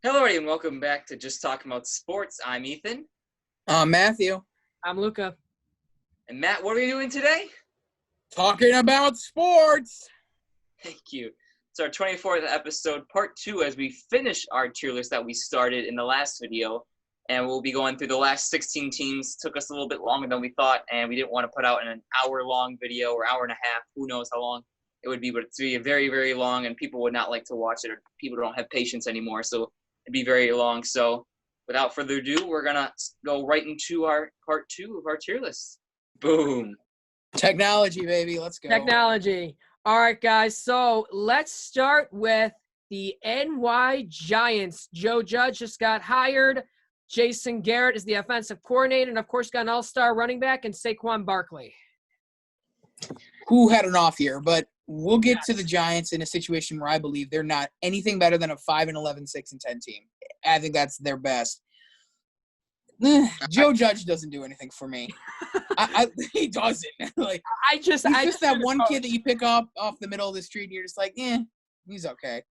Hello, everybody, and welcome back to Just Talking About Sports. I'm Ethan. Matthew. I'm Luca. And Matt, what are we doing today? Talking about sports. Thank you. It's our 24th episode, part 2, as we finish our tier list that we started in the last video. And we'll be going through the last 16 teams. Took us a little bit longer than we thought, and we didn't want to put out an hour-long video or hour and a half. Who knows how long it would be, but it's going to be very, very long, and people would not like to watch it, or people don't have patience anymore, so it'd be very long. So without further ado, we're going to go right into our part 2 of our tier list. Boom. Technology, baby. Let's go. Technology. All right, guys. So let's start with the NY Giants. Joe Judge just got hired. Jason Garrett is the offensive coordinator. And, of course, got an all-star running back in Saquon Barkley. Who had an off year, but we'll get to the Giants in a situation where I believe they're not anything better than a 5-11, 6-10 team. I think that's their best. Joe Judge doesn't do anything for me. He doesn't. He's just that one kid that you pick up off the middle of the street and you're just like, he's okay.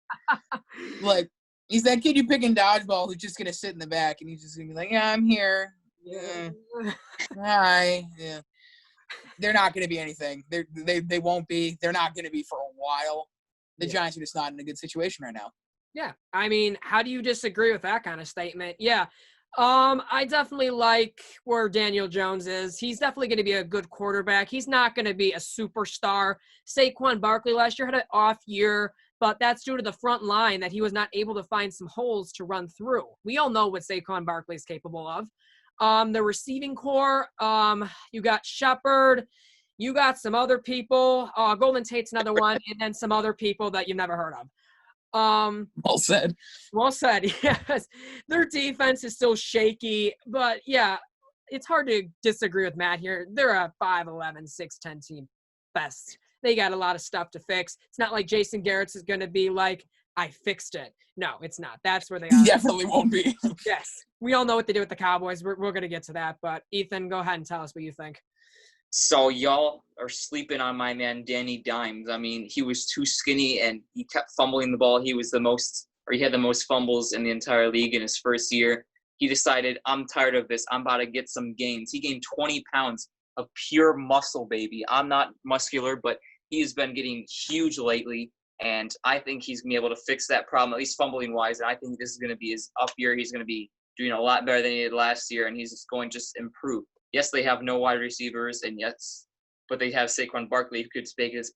He's that kid you pick in dodgeball who's just gonna sit in the back and he's just gonna be like, yeah, I'm here. Yeah. Hi. Yeah. They're not gonna be anything. They won't be. They're not gonna be for a while. The Giants are just not in a good situation right now. Yeah. I mean, how do you disagree with that kind of statement? Yeah. I definitely like where Daniel Jones is. He's definitely going to be a good quarterback. He's not going to be a superstar. Saquon Barkley last year had an off year, but that's due to the front line that he was not able to find some holes to run through. We all know what Saquon Barkley is capable of. The receiving core, you got Shepard, you got some other people. Golden Tate's another one, and then some other people that you've never heard of. Well said. Well said, yes. Their defense is still shaky, but yeah, it's hard to disagree with Matt here. They're a 5-11, 6-10 team best. They got a lot of stuff to fix. It's not like Jason Garrett's is going to be like, I fixed it. No, it's not. That's where they are. He definitely won't be. Yes. We all know what they do with the Cowboys. We're going to get to that, but Ethan, go ahead and tell us what you think. So y'all are sleeping on my man Danny Dimes. I mean, he was too skinny and he kept fumbling the ball. He had the most fumbles in the entire league in his first year. He decided, I'm tired of this. I'm about to get some gains. He gained 20 pounds of pure muscle, baby. I'm not muscular, but he has been getting huge lately, and I think he's going to be able to fix that problem, at least fumbling-wise, and I think this is going to be his up year. He's going to be doing a lot better than he did last year, and he's just going to just improve. Yes, they have no wide receivers, but they have Saquon Barkley, who could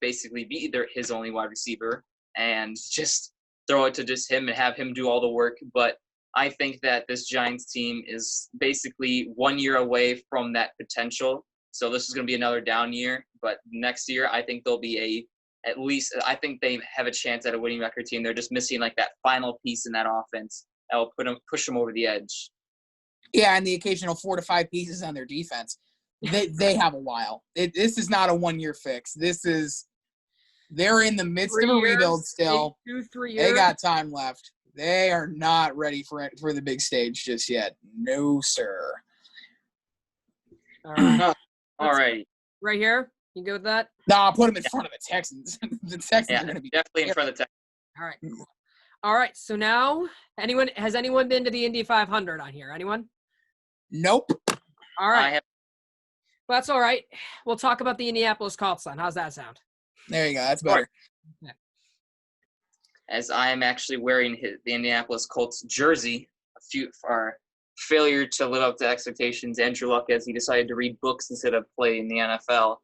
basically be his only wide receiver, and just throw it to just him and have him do all the work. But I think that this Giants team is basically 1 year away from that potential. So this is going to be another down year. But next year, I think they'll be I think they have a chance at a winning record team. They're just missing like that final piece in that offense that will push them over the edge. Yeah, and the occasional 4 to 5 pieces on their defense. They have a while. This is not a 1 year fix. They're in the midst of a rebuild still. 2-3 years. They got time left. They are not ready for the big stage just yet. No, sir. All right. All right. Right here? You go with that? No, I'll put them in front of the Texans. The Texans are going to be definitely in front of the Texans. All right. Cool. All right. So now, has anyone been to the Indy 500 on here? Anyone? Nope. All right. Well, that's all right. We'll talk about the Indianapolis Colts then. How's that sound? There you go. That's better. Yeah. As I am actually wearing the Indianapolis Colts jersey, for our failure to live up to expectations, Andrew Luck, as he decided to read books instead of play in the NFL.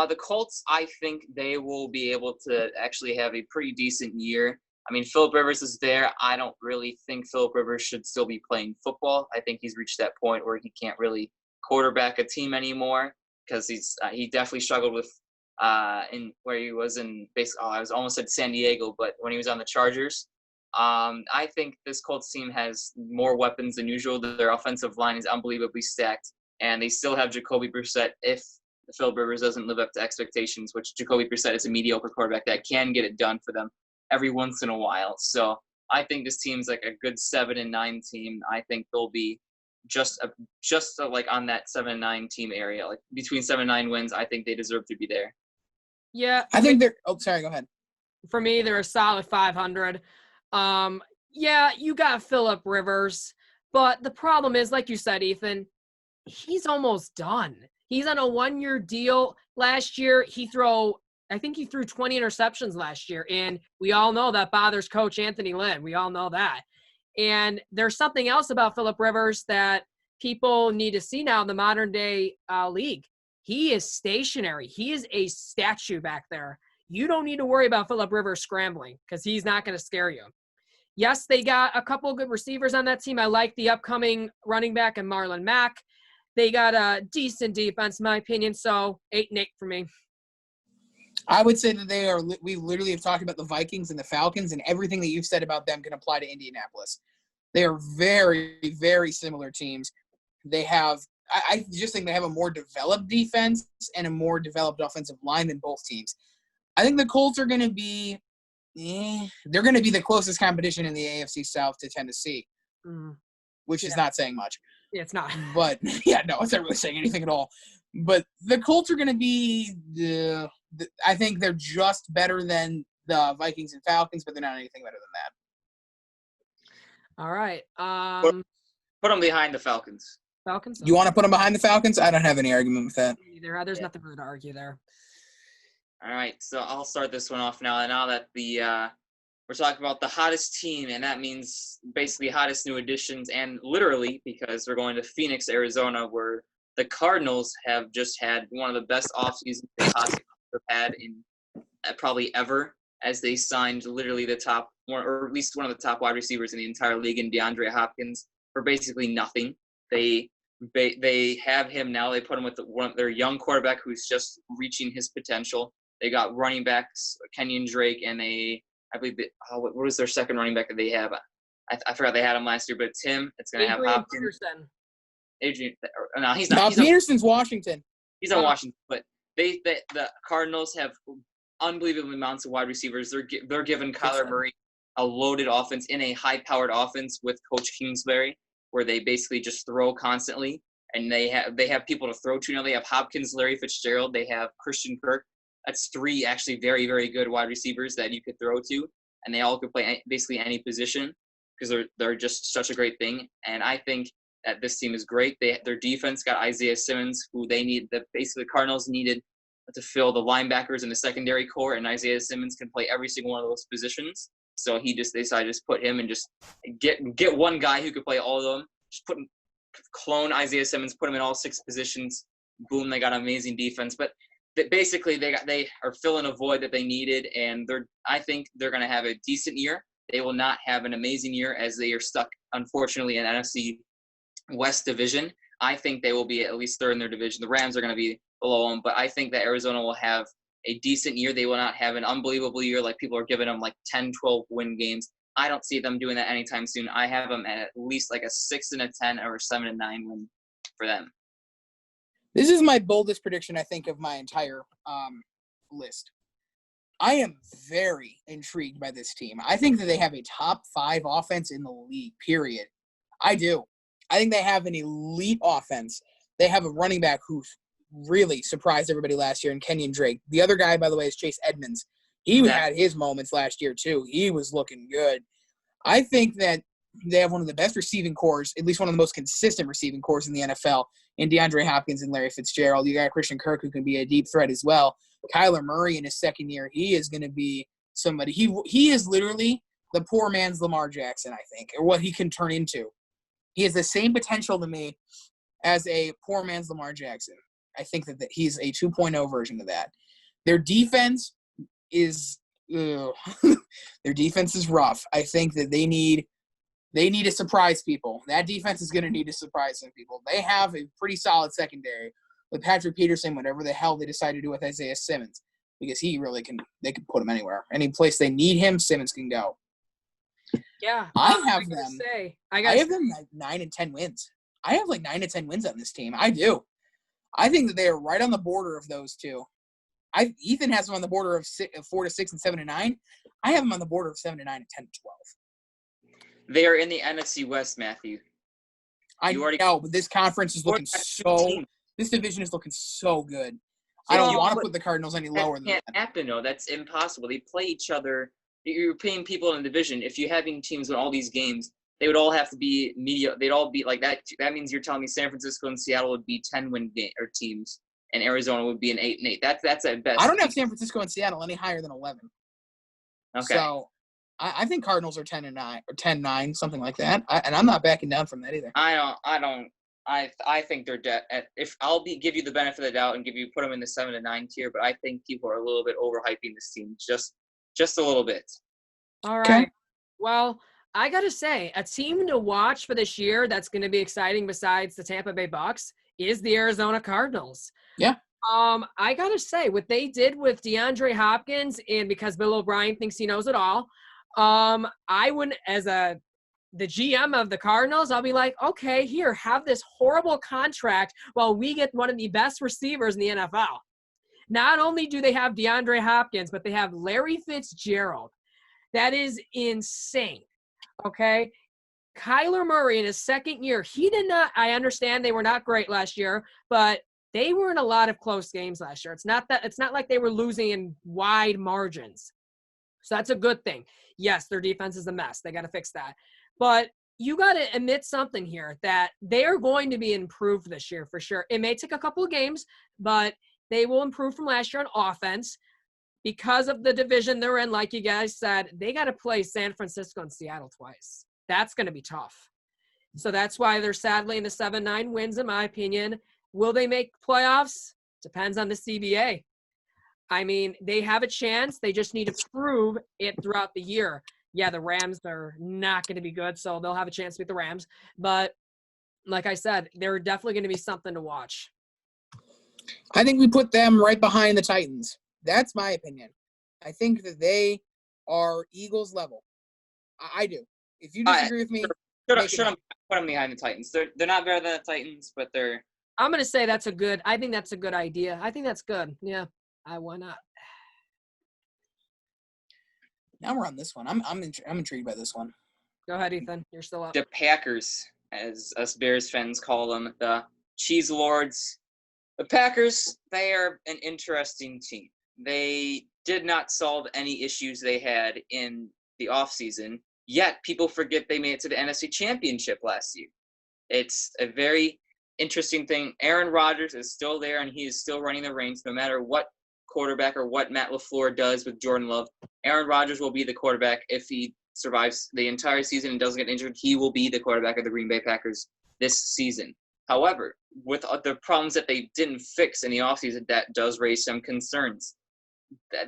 The Colts, I think they will be able to actually have a pretty decent year. I mean, Phillip Rivers is there. I don't really think Phillip Rivers should still be playing football. I think he's reached that point where he can't really quarterback a team anymore because he definitely struggled with in where he was in I was almost at San Diego, but when he was on the Chargers. I think this Colts team has more weapons than usual. Their offensive line is unbelievably stacked, and they still have Jacoby Brissett if Phillip Rivers doesn't live up to expectations, which Jacoby Brissett is a mediocre quarterback that can get it done for them every once in a while. So I think this team's like a good 7-9 team. I think they'll be just like on that 7-9 team area, like between 7-9 wins. I think they deserve to be there. Yeah, I think they're. Oh, sorry. Go ahead. For me, they're a solid 500. yeah, you got Phillip Rivers, but the problem is, like you said, Ethan, he's almost done. He's on a 1-year deal. Last year, I think he threw 20 interceptions last year, and we all know that bothers Coach Anthony Lynn. We all know that. And there's something else about Phillip Rivers that people need to see now in the modern day league. He is stationary. He is a statue back there. You don't need to worry about Phillip Rivers scrambling because he's not going to scare you. Yes, they got a couple of good receivers on that team. I like the upcoming running back and Marlon Mack. They got a decent defense, in my opinion, so 8-8 for me. I would say that we literally have talked about the Vikings and the Falcons, and everything that you've said about them can apply to Indianapolis. They are very, very similar teams. They have – I just think they have a more developed defense and a more developed offensive line than both teams. I think the Colts are going to be they're going to be the closest competition in the AFC South to Tennessee, which is not saying much. Yeah, it's not. But, yeah, no, it's not really saying anything at all. But the Colts are going to be I think they're just better than the Vikings and Falcons, but they're not anything better than that. All right. Put them behind the Falcons. Falcons? You want to put them behind the Falcons? I don't have any argument with that. There's nothing really to argue there. All right, so I'll start this one off now. Now that we're talking about the hottest team, and that means basically hottest new additions, and literally because we're going to Phoenix, Arizona, where the Cardinals have just had one of the best offseasons they possibly have had in probably ever, as they signed literally the top one, or at least one of the top wide receivers in the entire league, in DeAndre Hopkins, for basically nothing. They have him now. They put him with their young quarterback who's just reaching his potential. They got running backs, Kenyon Drake, and I believe what was their second running back that they have? I forgot they had him last year, but it's him. It's going to have Hopkins. Adrian, no, he's not. Peterson's Washington. He's on Washington, but the Cardinals have unbelievable amounts of wide receivers. They're giving Kyler Murray a loaded offense in a high-powered offense with Coach Kingsbury, where they basically just throw constantly, and they have people to throw to. They have Hopkins, Larry Fitzgerald. They have Christian Kirk. That's 3 actually very, very good wide receivers that you could throw to, and they all could play basically any position because they're just such a great thing. And I think that this team is great. Their defense got Isaiah Simmons, who basically the Cardinals needed to fill the linebackers in the secondary core, and Isaiah Simmons can play every single one of those positions. So they decided to just put him and just get one guy who could play all of them. Just clone Isaiah Simmons, put him in all 6 positions. Boom, they got an amazing defense. But basically they are filling a void that they needed, and I think they're going to have a decent year. They will not have an amazing year as they are stuck, unfortunately, in NFC West division. I think they will be at least third in their division. The Rams are going to be below them, but I think that Arizona will have a decent year. They will not have an unbelievable year like people are giving them, like 10, 12 win games. I don't see them doing that anytime soon. I have them at least like a 6-10 or 7-9 win for them. This is my boldest prediction, I think, of my entire list. I am very intrigued by this team. I think that they have a top 5 offense in the league, period. I do. I think they have an elite offense. They have a running back who really surprised everybody last year in Kenyon Drake. The other guy, by the way, is Chase Edmonds. He had his moments last year, too. He was looking good. I think that they have one of the best receiving cores, at least one of the most consistent receiving cores in the NFL, in DeAndre Hopkins and Larry Fitzgerald. You got Christian Kirk, who can be a deep threat as well. Kyler Murray in his second year, he is going to be somebody. He is literally the poor man's Lamar Jackson, I think, or what he can turn into. He has the same potential to me as a poor man's Lamar Jackson. I think that he's a 2.0 version of that. Their defense is their defense is rough. I think that they need to surprise people. That defense is going to need to surprise some people. They have a pretty solid secondary with Patrick Peterson, whatever the hell they decide to do with Isaiah Simmons, because he really can. They can put him anywhere. Any place they need him, Simmons can go. Yeah, I have them like 9 and 10 wins. I have like 9 to 10 wins on this team. I do. I think that they are right on the border of those two. Ethan has them on the border of 4 to 6 and 7 to 9. I have them on the border of 7 to 9 and 10 to 12. They are in the NFC West, Matthew. I know, but this conference is looking this division is looking so good. I don't want to put the Cardinals any lower than that. That can't happen, though. That's impossible. They play each other you're paying people in the division. If you're having teams win all these games, they would all have to be they'd all be like that. That means you're telling me San Francisco and Seattle would be 10-win teams, and Arizona would be an 8-8. That's at best. I don't have San Francisco and Seattle any higher than 11. Okay. So I think Cardinals are 10-9 or 10-9, something like that. And I'm not backing down from that either. I think they're dead. If I'll give you the benefit of the doubt and put them in the 7-9 tier, but I think people are a little bit overhyping this team just a little bit. All right. Okay. Well, I got to say, a team to watch for this year that's going to be exciting besides the Tampa Bay Bucks is the Arizona Cardinals. Yeah. I got to say, what they did with DeAndre Hopkins, and because Bill O'Brien thinks he knows it all, I wouldn't, as the GM of the Cardinals, I'll be like, okay, here, have this horrible contract while we get one of the best receivers in the NFL. Not only do they have DeAndre Hopkins, but they have Larry Fitzgerald. That is insane. Okay. Kyler Murray in his second year, I understand they were not great last year, but they were in a lot of close games last year. It's not like they were losing in wide margins. So that's a good thing. Yes, their defense is a mess. They got to fix that. But you got to admit something here, that they are going to be improved this year for sure. It may take a couple of games, but they will improve from last year on offense. Because of the division they're in, like you guys said, they got to play San Francisco and Seattle twice. That's going to be tough. So that's why they're sadly in the 7-9 wins, in my opinion. Will they make playoffs? Depends on the CBA. I mean, they have a chance. They just need to prove it throughout the year. Yeah, the Rams are not going to be good, so they'll have a chance to beat the Rams. But like I said, they're definitely going to be something to watch. I think we put them right behind the Titans. That's my opinion. I think that they are Eagles level. I do. If you disagree with me, put them behind the Titans. They're not better than the Titans, but they're. I'm gonna say I think that's a good idea. I think that's good. Yeah. Why not? Now we're on this one. I'm intrigued by this one. Go ahead, Ethan. You're still up. The Packers, as us Bears fans call them, the Cheese Lords. The Packers, they are an interesting team. They did not solve any issues they had in the offseason, yet people forget they made it to the NFC Championship last year. It's a very interesting thing. Aaron Rodgers is still there, and he is still running the reins no matter what quarterback or what Matt LaFleur does with Jordan Love. Aaron Rodgers will be the quarterback if he survives the entire season and doesn't get injured. He will be the quarterback of the Green Bay Packers this season. However, with the problems that they didn't fix in the offseason, that does raise some concerns.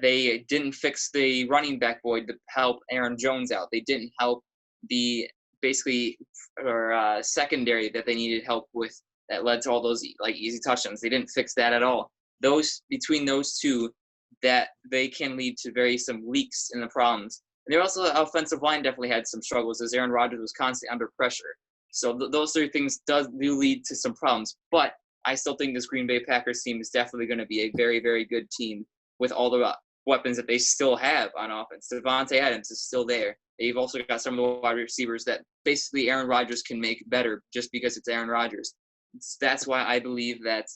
They didn't fix the running back void to help Aaron Jones out. They didn't help the secondary that they needed help with that led to all those easy touchdowns. They didn't fix that at all. Between those two, that they can lead to some leaks in the problems. And they're also the offensive line definitely had some struggles as Aaron Rodgers was constantly under pressure. So those three things do lead to some problems. But I still think this Green Bay Packers team is definitely going to be a very, very good team with all the weapons that they still have on offense. Devontae Adams is still there. They've also got some of the wide receivers that basically Aaron Rodgers can make better just because it's Aaron Rodgers. That's why I believe that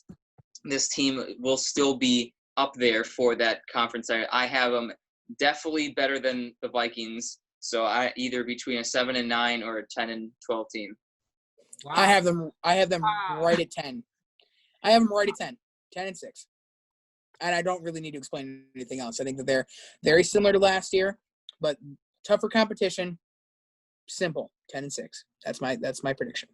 this team will still be up there for that conference. I have them definitely better than the Vikings. So I either between a 7-9 or a 10-12 team. Wow. I have them right at 10. I have them right at 10-6. And I don't really need to explain anything else. I think that they're very similar to last year, but tougher competition. Simple. 10-6. That's my prediction.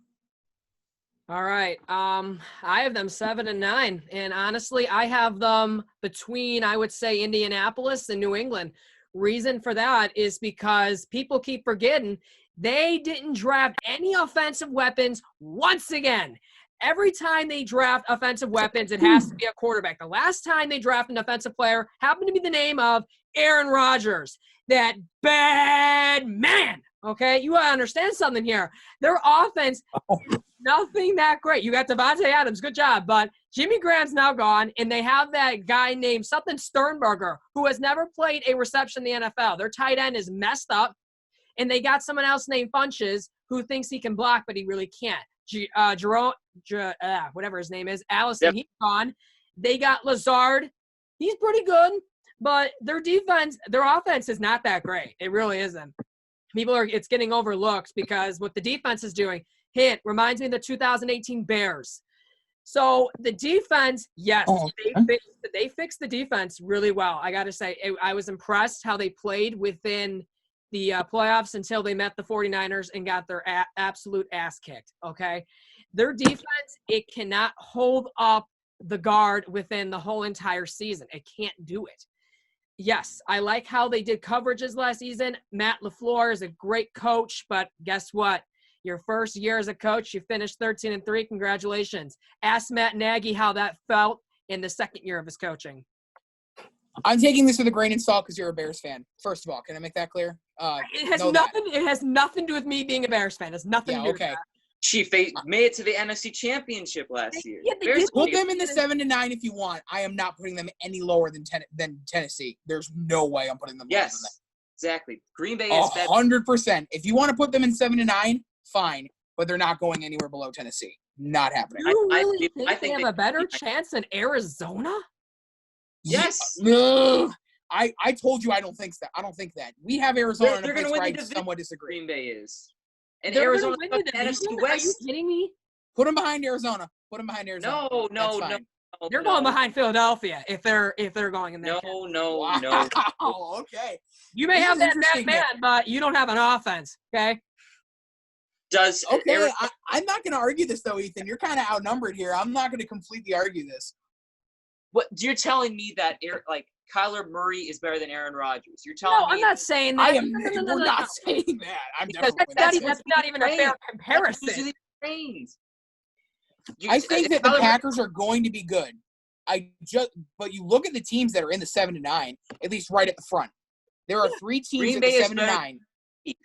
All right. I have them 7-9. And honestly, I have them between, I would say, Indianapolis and New England. Reason for that is because people keep forgetting they didn't draft any offensive weapons once again. Every time they draft offensive weapons, it has to be a quarterback. The last time they drafted an offensive player happened to be the name of Aaron Rodgers, that bad man. Okay, you understand something here. Their offense is nothing that great. You got Devontae Adams, good job, but Jimmy Graham's now gone, and they have that guy named something Sternberger who has never played a reception in the NFL. Their tight end is messed up, and they got someone else named Funches who thinks he can block, but he really can't. Whatever his name is, Allison, He's gone. They got Lazard. He's pretty good, But their offense is not that great. It really isn't. It's getting overlooked because what the defense is doing, reminds me of the 2018 Bears. So the defense, yes, they fixed the defense really well. I got to say, I was impressed how they played within the playoffs until they met the 49ers and got their absolute ass kicked, okay? Their defense, it cannot hold up the guard within the whole entire season. It can't do it. Yes, I like how they did coverages last season. Matt LaFleur is a great coach, but guess what? Your first year as a coach, you finished 13-3. Congratulations. Ask Matt Nagy how that felt in the second year of his coaching. I'm taking this with a grain of salt because you're a Bears fan. First of all, can I make that clear? It has nothing to do with me being a Bears fan. It has nothing to do with that. She made it to the NFC Championship last year. Put them in the 7-9 if you want. I am not putting them any lower than Tennessee. There's no way I'm putting them lower than that. Exactly. Green Bay is 100%. If you want to put them in 7-9, fine, but they're not going anywhere below Tennessee. Not happening. You really think they have a better chance than Arizona? Yes. No. I told you I don't think that. I don't think that. We have Arizona in a place where I somewhat disagree. Green Bay is. And they're Arizona win the division? Are you kidding me? Put them behind Arizona. No. They're going behind Philadelphia if they're going in there. No. Oh, okay. You may have that man, but you don't have an offense, okay? I'm not going to argue this, though, Ethan. You're kind of outnumbered here. I'm not going to completely argue this. What you're telling me that Kyler Murray is better than Aaron Rodgers? You're telling me? No, I'm not saying that. We're not saying that. That's not even a fair comparison. I think that the Packers are going to be good. But you look at the teams that are in the 7-9, at least right at the front. There are 3 teams in the 7-9.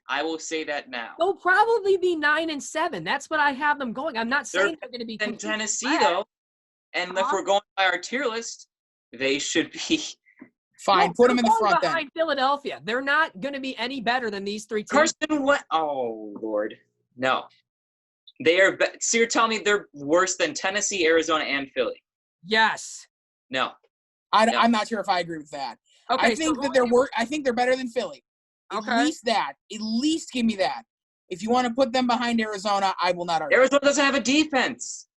I will say that now. They'll probably be 9-7. That's what I have them going. I'm not saying they're going to be. In Tennessee, though, and if we're going by our tier list, they should be. Fine, put them in the front behind Philadelphia. They're not going to be any better than these 3 teams. Carson, what? Oh, Lord. No. They are. So you're telling me they're worse than Tennessee, Arizona, and Philly? Yes. No. I'm not sure if I agree with that. Okay, I think I think they're better than Philly. Okay. At least that. At least give me that. If you want to put them behind Arizona, I will not argue. Arizona doesn't have a defense.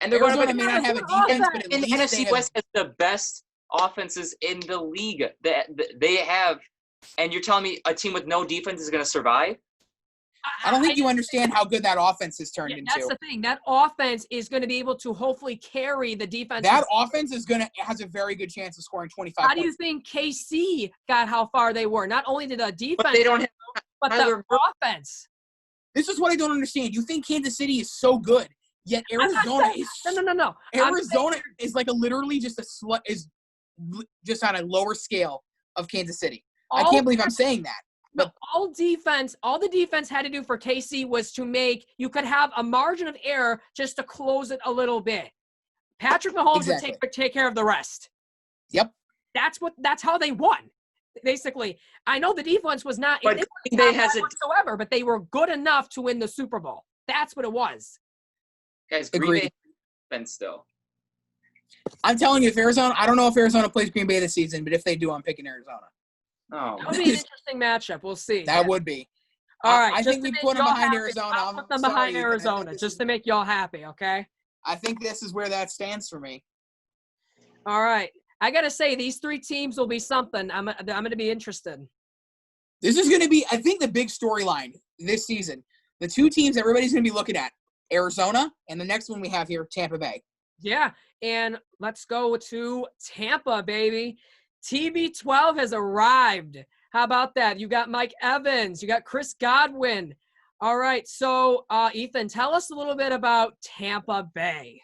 And they're Arizona may not have a defense, but at and least NFC West has the best offenses in the league. They have, and you're telling me a team with no defense is going to survive? I don't think you understand how good that offense has turned into. That's the thing. That offense is going to be able to hopefully carry the defense. That offense has a very good chance of scoring 25 How points. do you think KC got how far they were? Not only did the defense, but they don't have but the offense. This is what I don't understand. You think Kansas City is so good, yet Arizona is no. Arizona is like literally just just on a lower scale of Kansas City. I can't believe I'm saying that. But all the defense had to do for KC was you could have a margin of error just to close it a little bit. Patrick Mahomes would take care of the rest. Yep. That's how they won. Basically, I know the defense was not whatsoever, but they were good enough to win the Super Bowl. That's what it was. Guys, Green Bay defense though. I'm telling you, I don't know if Arizona plays Green Bay this season, but if they do, I'm picking Arizona. Oh, that would be an interesting matchup. We'll see. That would be. All right. I think we put them behind Arizona. I'll put them behind Arizona just to make y'all happy, okay? I think this is where that stands for me. All right. I got to say, these 3 teams will be something. I'm going to be interested. This is going to be, I think, the big storyline this season. The 2 teams everybody's going to be looking at, Arizona, and the next one we have here, Tampa Bay. Yeah, and let's go to Tampa, baby. TB12 has arrived. How about that? You got Mike Evans. You got Chris Godwin. All right, so Ethan, tell us a little bit about Tampa Bay.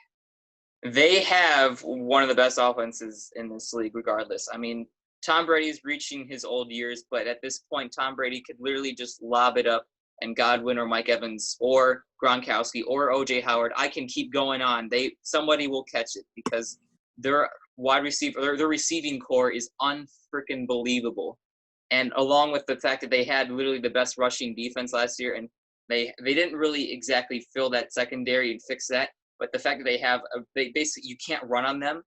They have one of the best offenses in this league regardless. I mean, Tom Brady's reaching his old years, but at this point, Tom Brady could literally just lob it up, and Godwin or Mike Evans or Gronkowski or O.J. Howard, I can keep going on. Somebody will catch it because their their receiving core is unfreaking believable. And along with the fact that they had literally the best rushing defense last year, and they didn't really exactly fill that secondary and fix that, but the fact that they basically you can't run on them,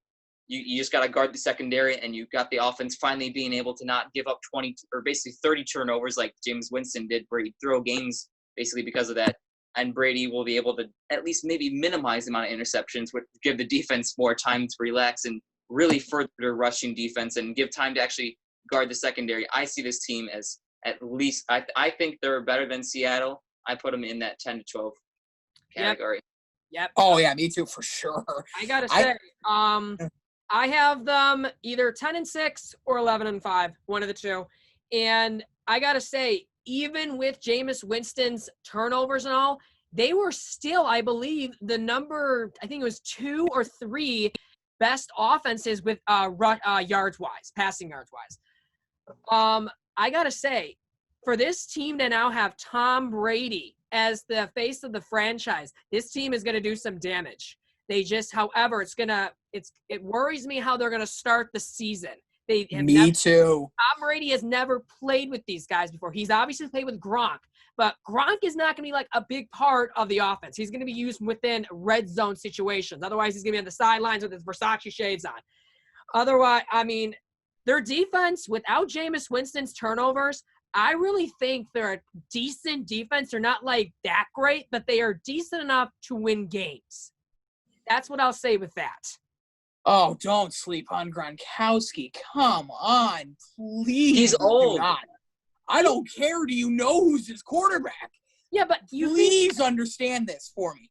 You just got to guard the secondary, and you got the offense finally being able to not give up 20 or basically 30 turnovers like James Winston did, where he threw games basically because of that. And Brady will be able to at least maybe minimize the amount of interceptions, which give the defense more time to relax and really further their rushing defense and give time to actually guard the secondary. I see this team as at least I think they're better than Seattle. I put them in that 10 to 12 category. Yep. Oh yeah, me too for sure. I gotta say, I have them either 10-6 or 11-5, one of the two. And I gotta say, even with Jameis Winston's turnovers and all, they were still, I believe, the number, I think it was 2 or 3 best offenses with yards-wise, passing yards-wise. I got to say, for this team to now have Tom Brady as the face of the franchise, this team is going to do some damage. They just, however, it worries me how they're going to start the season. Me too. Tom Brady has never played with these guys before. He's obviously played with Gronk, but Gronk is not going to be like a big part of the offense. He's going to be used within red zone situations. Otherwise, he's going to be on the sidelines with his Versace shades on. Otherwise, I mean, their defense, without Jameis Winston's turnovers, I really think they're a decent defense. They're not like that great, but they are decent enough to win games. That's what I'll say with that. Oh, don't sleep on Gronkowski. Come on, please. He's old. Do not. I don't care. Do you know who's his quarterback? Yeah, but please understand this for me.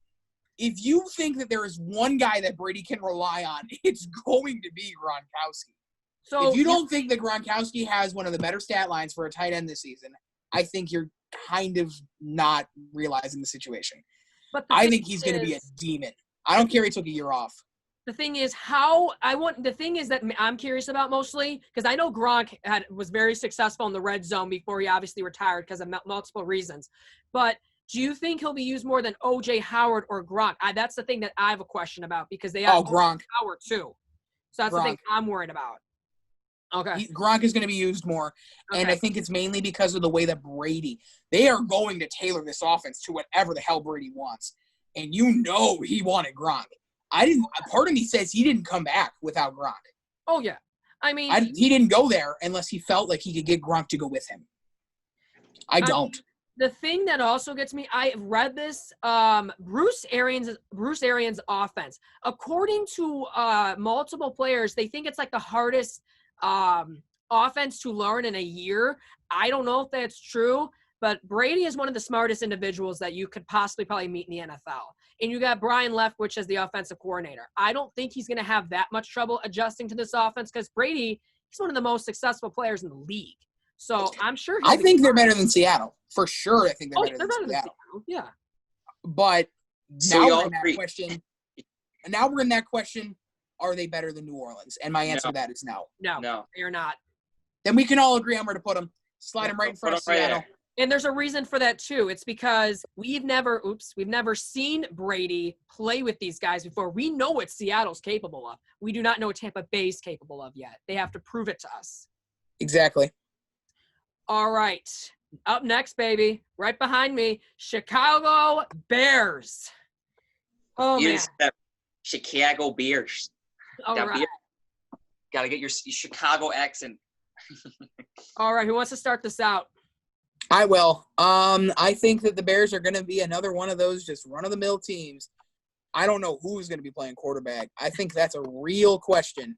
If you think that there is one guy that Brady can rely on, it's going to be Gronkowski. So if you don't think that Gronkowski has one of the better stat lines for a tight end this season, I think you're kind of not realizing the situation. But I think he's going to be a demon. I don't care if he took a year off. The thing is that I'm curious about mostly, because I know Gronk was very successful in the red zone before he obviously retired because of multiple reasons. But do you think he'll be used more than O.J. Howard or Gronk? That's the thing that I have a question about because they have Gronk. Howard too. So that's the thing I'm worried about. Okay. Gronk is going to be used more, and I think it's mainly because of the way that they are going to tailor this offense to whatever the hell Brady wants. And you know he wanted Gronk. Part of me says he didn't come back without Gronk. Oh, yeah. I mean, he didn't go there unless he felt like he could get Gronk to go with him. I don't. The thing that also gets me, I read this, Bruce Arians' offense. According to multiple players, they think it's like the hardest offense to learn in a year. I don't know if that's true, but Brady is one of the smartest individuals that you could possibly probably meet in the NFL. And you got Brian Leftwich as the offensive coordinator. I don't think he's going to have that much trouble adjusting to this offense because Brady, he's one of the most successful players in the league. So I'm sure I think they're better than Seattle. For sure, I think they're better than Seattle. Yeah. But now we're in that question. And now we're in that question, are they better than New Orleans? And my answer to that is no. No, you're not. Then we can all agree on where to put them. Slide them right in front of Seattle. Right. And there's a reason for that, too. It's because we've never seen Brady play with these guys before. We know what Seattle's capable of. We do not know what Tampa Bay's capable of yet. They have to prove it to us. Exactly. All right. Up next, baby, right behind me, Chicago Bears. Oh, man. Chicago Bears. All right. Got to get your Chicago accent. All right. Who wants to start this out? I will. I think that the Bears are going to be another one of those just run-of-the-mill teams. I don't know who's going to be playing quarterback. I think that's a real question.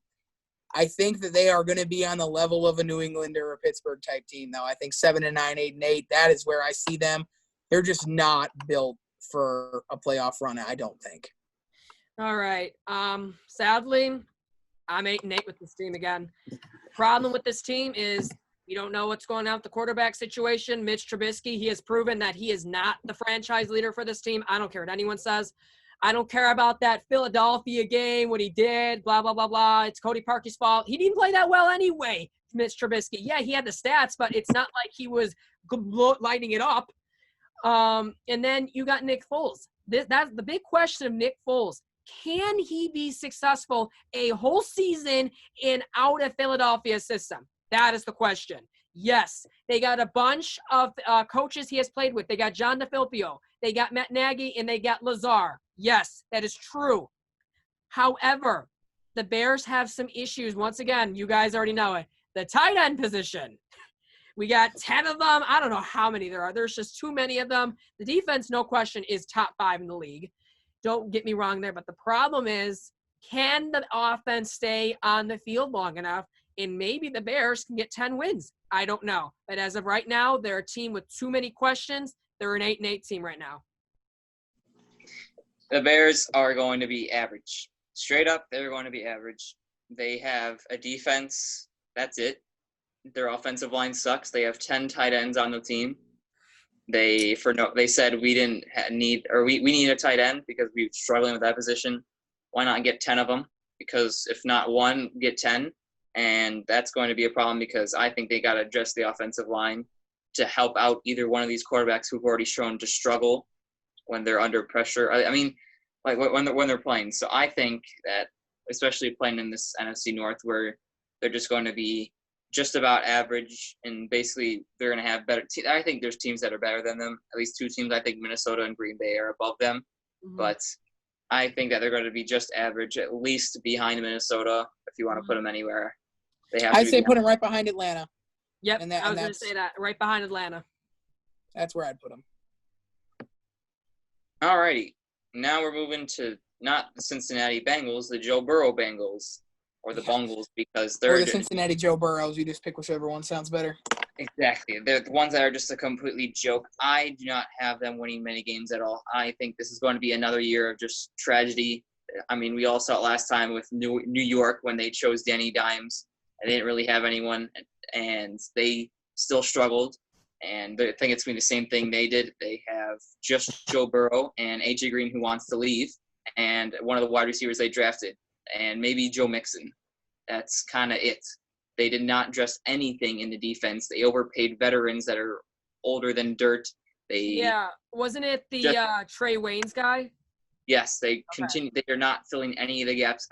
I think that they are going to be on the level of a New England or a Pittsburgh type team, though. I think 7-9, 8-8, that is where I see them. They're just not built for a playoff run, I don't think. All right. Sadly, I'm 8-8 with this team again. The problem with this team is we don't know what's going on with the quarterback situation. Mitch Trubisky, he has proven that he is not the franchise leader for this team. I don't care what anyone says. I don't care about that Philadelphia game, what he did, blah, blah, blah, blah. It's Cody Parkey's fault. He didn't play that well anyway, Mitch Trubisky. Yeah, he had the stats, but it's not like he was lighting it up. And then you got Nick Foles. That's the big question of Nick Foles. Can he be successful a whole season in out of Philadelphia system? That is the question. Yes, they got a bunch of coaches he has played with. They got John DeFilippo. They got Matt Nagy, and they got Lazar. Yes, that is true. However, the Bears have some issues. Once again, you guys already know it. The tight end position. We got 10 of them. I don't know how many there are. There's just too many of them. The defense, no question, is top 5 in the league. Don't get me wrong there. But the problem is, can the offense stay on the field long enough? And maybe the Bears can get 10 wins. I don't know. But as of right now, they're a team with too many questions. They're an 8-8 team right now. The Bears are going to be average. Straight up, they're going to be average. They have a defense. That's it. Their offensive line sucks. They have 10 tight ends on the team. They said we didn't need, or we need a tight end because we're struggling with that position. Why not get 10 of them? Because if not one, get 10. And that's going to be a problem because I think they got to address the offensive line to help out either one of these quarterbacks who've already shown to struggle when they're under pressure. I mean, like when they're playing. So I think that, especially playing in this NFC North where they're just going to be just about average, and basically they're going to have better I think there's teams that are better than them. At least 2 teams. I think Minnesota and Green Bay are above them. Mm-hmm. But I think that they're going to be just average, at least behind Minnesota, if you want to put them anywhere. I'd say put them right behind Atlanta. Yep, I was going to say that. Right behind Atlanta. That's where I'd put them. All righty. Now we're moving to not the Cincinnati Bengals, the Joe Burrow Bengals. Or the Bungles, because they're – Or the Cincinnati Joe Burrows. You just pick whichever one sounds better. Exactly. They're the ones that are just a completely joke. I do not have them winning many games at all. I think this is going to be another year of just tragedy. I mean, we all saw it last time with New York when they chose Danny Dimes. They didn't really have anyone, and they still struggled. And I think it's going to be the same thing they did. They have just Joe Burrow and A.J. Green, who wants to leave, and one of the wide receivers they drafted, and maybe Joe Mixon. That's kind of it. They did not address anything in the defense. They overpaid veterans that are older than dirt. Wasn't it the Trey Waynes guy? Yes, they continue. They are not filling any of the gaps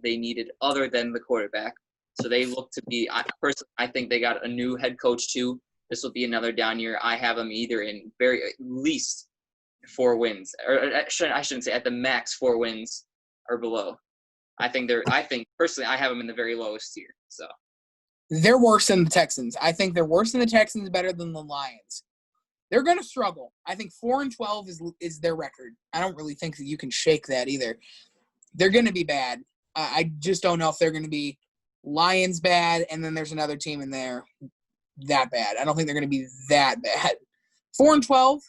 they needed other than the quarterback. So they look to be. I think they got a new head coach too. This will be another down year. I have them either in at least 4 wins, or I shouldn't say at the max 4 wins or below. I think personally, I have them in the very lowest tier. So they're worse than the Texans. I think they're worse than the Texans, better than the Lions. They're going to struggle. I think 4-12 is their record. I don't really think that you can shake that either. They're going to be bad. I just don't know if they're going to be Lions bad, and then there's another team in there that bad. I don't think they're going to be that bad. 4-12,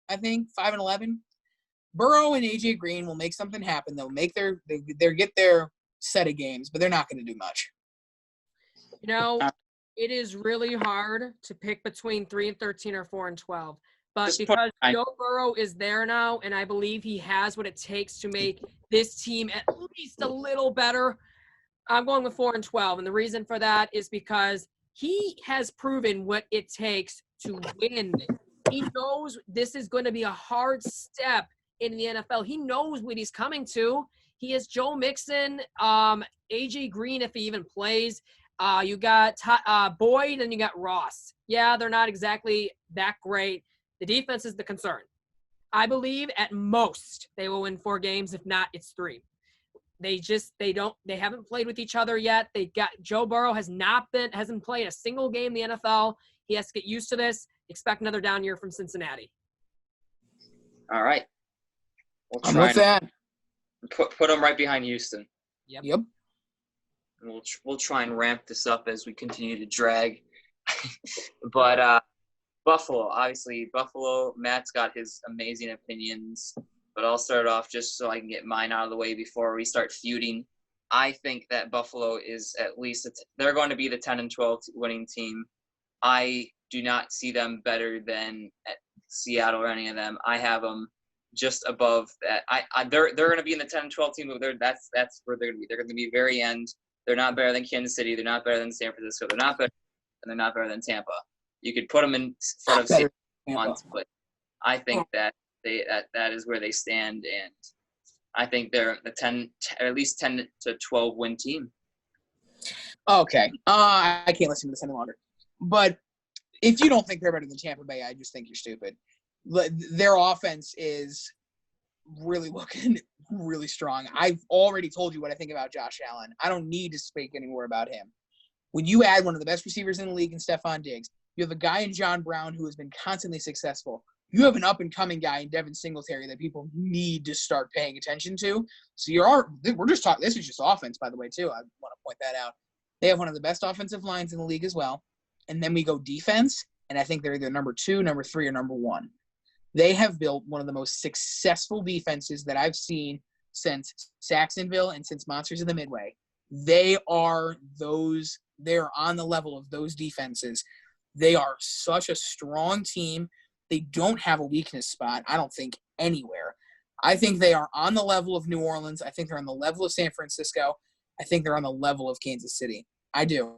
I think. 5-11. Burrow and A.J. Green will make something happen. They'll make get their set of games, but they're not going to do much. You know, it is really hard to pick between 3-13 or 4-12. But because Joe Burrow is there now, and I believe he has what it takes to make this team at least a little better, I'm going with 4-12. And the reason for that is because he has proven what it takes to win. He knows this is going to be a hard step in the NFL. He knows what he's coming to. He is Joe Mixon, A.J. Green if he even plays. You got Boyd and you got Ross. Yeah, they're not exactly that great. The defense is the concern. I believe at most they will win 4 games. If not, it's 3. They haven't played with each other yet. Joe Burrow hasn't played a single game in the NFL. He has to get used to this. Expect another down year from Cincinnati. All right. I'm with that. Put them right behind Houston. Yep. And we'll try and ramp this up as we continue to drag. But Buffalo, obviously, Matt's got his amazing opinions. But I'll start off just so I can get mine out of the way before we start feuding. I think that Buffalo is at least they're going to be the 10-12 winning team. I do not see them better than Seattle or any of them. I have them just above that. They're going to be in the 10-12 team. But that's where they're going to be. They're going to be very end. They're not better than Kansas City. They're not better than San Francisco. They're not better, and they're not better than Tampa. You could put them in front of Seattle once, but I think that that is where they stand, and I think they're at least 10 to 12 win team. Okay, I can't listen to this any longer. But if you don't think they're better than Tampa Bay, I just think you're stupid. Their offense is really looking really strong. I've already told you what I think about Josh Allen. I don't need to speak any more about him. When you add one of the best receivers in the league in Stephon Diggs, you have a guy in John Brown who has been constantly successful. You have an up-and-coming guy in Devin Singletary that people need to start paying attention to. So we're just talking – this is just offense, by the way, too. I want to point that out. They have one of the best offensive lines in the league as well. And then we go defense, and I think they're either number 2, number 3, or number 1. They have built one of the most successful defenses that I've seen since Saxonville and since Monsters of the Midway. They're on the level of those defenses. They are such a strong team. They don't have a weakness spot, I don't think, anywhere. I think they are on the level of New Orleans. I think they're on the level of San Francisco. I think they're on the level of Kansas City. I do.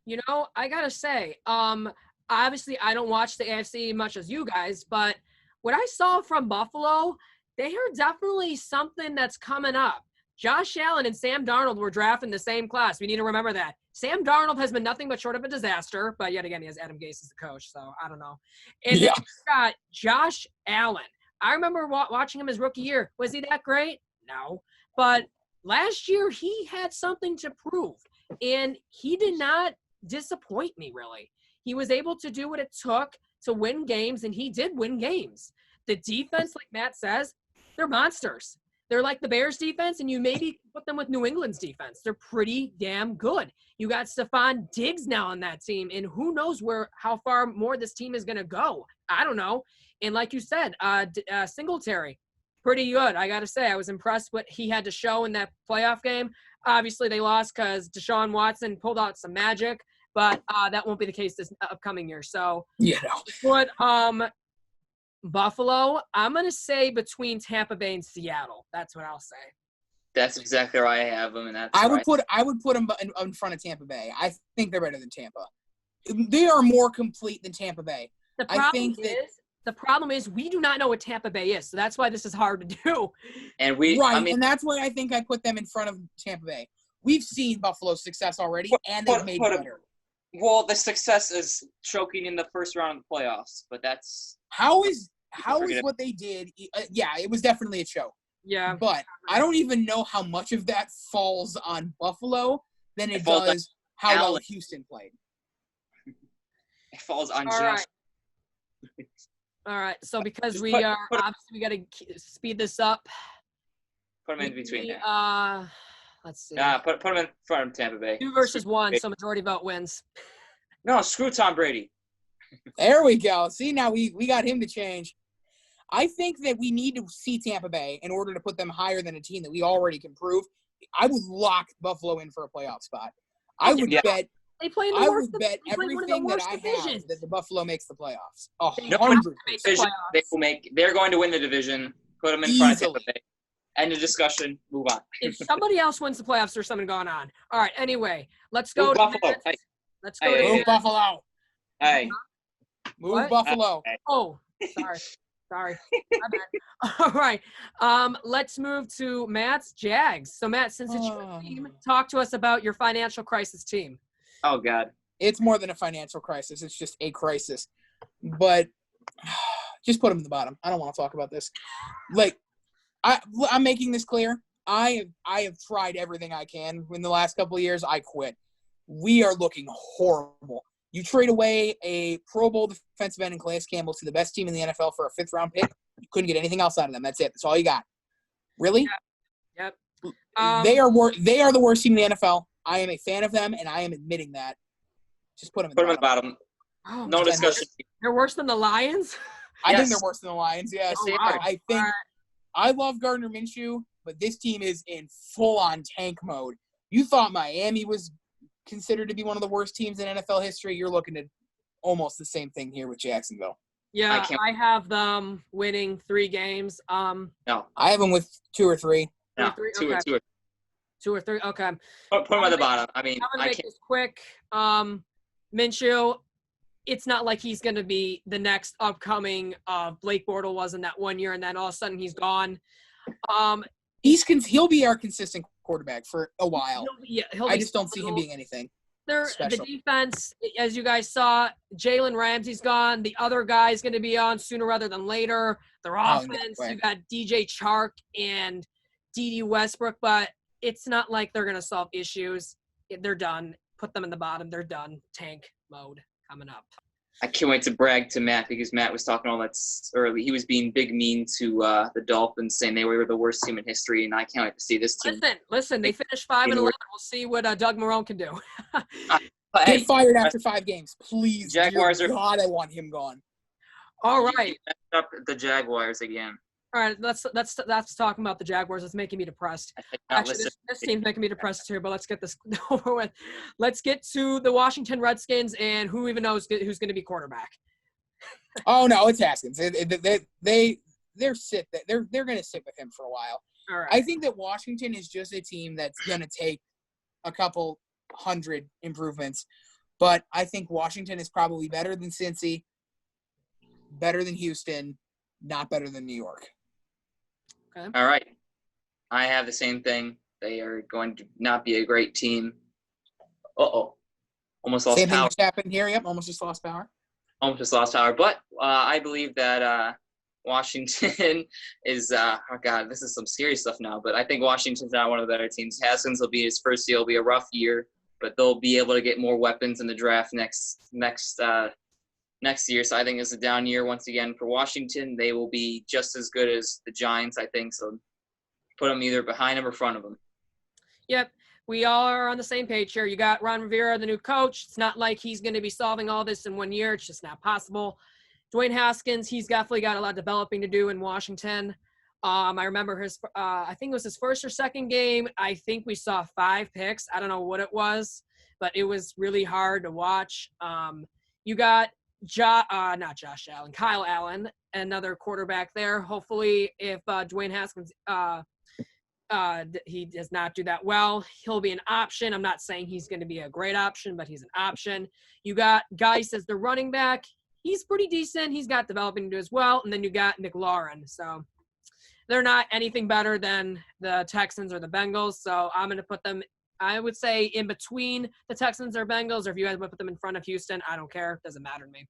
You know, I got to say, obviously I don't watch the AFC much as you guys, but what I saw from Buffalo, they are definitely something that's coming up. Josh Allen and Sam Darnold were drafted in the same class. We need to remember that. Sam Darnold has been nothing but short of a disaster, but yet again, he has Adam Gase as the coach, so I don't know. And then you got Josh Allen. I remember watching him his rookie year. Was he that great? No. But last year, he had something to prove, and he did not disappoint me, really. He was able to do what it took to win games, and he did win games. The defense, like Matt says, they're monsters. They're like the Bears defense, and you maybe put them with New England's defense. They're pretty damn good. You got Stephon Diggs now on that team, and who knows how far more this team is going to go. I don't know. And like you said, Singletary, pretty good. I got to say, I was impressed what he had to show in that playoff game. Obviously, they lost because Deshaun Watson pulled out some magic, but that won't be the case this upcoming year. So, but Buffalo, I'm going to say between Tampa Bay and Seattle. That's what I'll say. That's exactly where I have them, and that's I would put them in front of Tampa Bay. I think they're better than Tampa. They are more complete than Tampa Bay. The problem is we do not know what Tampa Bay is, so that's why this is hard to do. And and that's why I think I put them in front of Tampa Bay. We've seen Buffalo's success already, and they've made better. Well, the success is choking in the first round of the playoffs, but that's how is what they did. It was definitely a choke. Yeah, but I don't even know how much of that falls on Buffalo than it does how well Houston played. It falls on Josh. All right. So because we got to speed this up. Put them in between there. Let's see. Put them in front of Tampa Bay. 2 versus 1, so majority vote wins. No, screw Tom Brady. There we go. See, now we got him to change. I think that we need to see Tampa Bay in order to put them higher than a team that we already can prove. I would lock Buffalo in for a playoff spot. I would bet. They play in the worst division. Everything that I have that the Buffalo makes the playoffs. 100%. They're going to win the division. Put them in front of Tampa Bay. End of discussion. Move on. If somebody else wins the playoffs, there's something going on. All right. Anyway, let's go to Buffalo. Let's go to Move Buffalo. Hey. Move Buffalo. Oh, sorry. My bad. All right. Let's move to Matt's Jags. So Matt, since it's your team, talk to us about your financial crisis team. Oh God. It's more than a financial crisis. It's just a crisis. But just put them in the bottom. I don't want to talk about this. I'm making this clear. I have tried everything I can in the last couple of years. I quit. We are looking horrible. You trade away a Pro Bowl defensive end in Calais Campbell to the best team in the NFL for a 5th-round pick. You couldn't get anything else out of them. That's it. That's all you got. Really? Yep. They are the worst team in the NFL. I am a fan of them, and I am admitting that. Just put them in the bottom. Oh, no discussion. They're worse than the Lions? I think they're worse than the Lions, yes. I think I love Gardner Minshew, but this team is in full-on tank mode. You thought Miami was considered to be one of the worst teams in NFL history. You're looking at almost the same thing here with Jacksonville. Yeah, I have them winning 3 games. No. I have them with 2 or 3. No, 2 or 2. 2 or 3. Okay. Put them at the bottom. I mean, I'm gonna make this quick. Minshew, it's not like he's gonna be the next upcoming Blake Bortles was in that 1 year, and then all of a sudden he's gone. He'll be our consistent quarterback for a while. I just don't see him being anything. The special. defense, as you guys saw, Jalen Ramsey's gone. The other guy's going to be on sooner rather than later. Their offense, you got DJ Chark and D.D. Westbrook, but it's not like they're going to solve issues. They're done. Put them in the bottom. They're done. Tank mode coming up. I can't wait to brag to Matt because Matt was talking all that early. He was being big mean to the Dolphins, saying they were the worst team in history, and I can't wait to see this team. Listen. They finished 5-11. We'll see what Doug Marrone can do. Get fired after 5 games, please. Jaguars God, I want him gone. All right. Up the Jaguars again. All right, let's talk about the Jaguars. It's making me depressed. Actually, this team's making me depressed too, but let's get this over with. Let's get to the Washington Redskins, and who even knows who's going to be quarterback. Oh, no, it's Haskins. They're sit. They're going to sit with him for a while. All right. I think that Washington is just a team that's going to take a couple hundred improvements, but I think Washington is probably better than Cincy, better than Houston, not better than New York. Okay. All right. I have the same thing. They are going to not be a great team. Uh-oh. Almost lost Same power. thing just happened here. Yep, almost just lost power. Almost just lost power. But I believe that Washington is oh, God, this is some serious stuff now. But I think Washington's not one of the better teams. Haskins will be his first year. It'll be a rough year. But they'll be able to get more weapons in the draft next year. So I think it's a down year once again for Washington. They will be just as good as the Giants, I think. So put them either behind them or front of them. Yep. We all are on the same page here. You got Ron Rivera, the new coach. It's not like he's going to be solving all this in 1 year. It's just not possible. Dwayne Haskins, he's definitely got a lot of developing to do in Washington. I remember his, I think it was his first or second game. I think we saw 5 picks. I don't know what it was, but it was really hard to watch. You got not Josh Allen, Kyle Allen, another quarterback there. Hopefully, if Dwayne Haskins, he does not do that well, he'll be an option. I'm not saying he's going to be a great option, but he's an option. You got Geis as the running back. He's pretty decent. He's got developing to do as well. And then you got McLaurin. So they're not anything better than the Texans or the Bengals. So I'm going to put them, I would say, in between the Texans or Bengals, or if you guys want to put them in front of Houston, I don't care. It doesn't matter to me.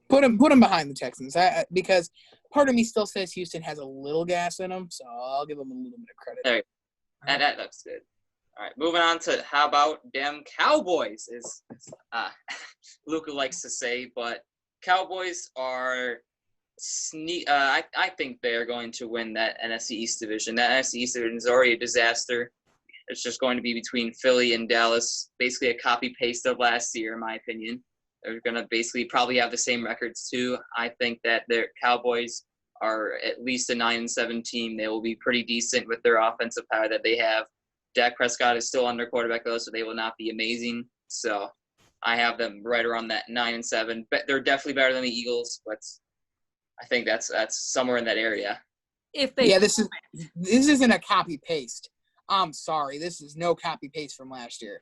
Put them behind the Texans because part of me still says Houston has a little gas in them, so I'll give them a little bit of credit. There, that looks good. All right, moving on to how about them Cowboys, is Luca likes to say, but Cowboys are I think they are going to win that NFC East division. That NFC East division is already a disaster. It's just going to be between Philly and Dallas, basically a copy-paste of last year, in my opinion. They're going to basically probably have the same records, too. I think that their Cowboys are at least a 9-7 team. They will be pretty decent with their offensive power that they have. Dak Prescott is still under quarterback, though, so they will not be amazing. So I have them right around that 9-7. But they're definitely better than the Eagles, but I think that's somewhere in that area. This isn't a copy-paste. I'm sorry. This is no copy-paste from last year.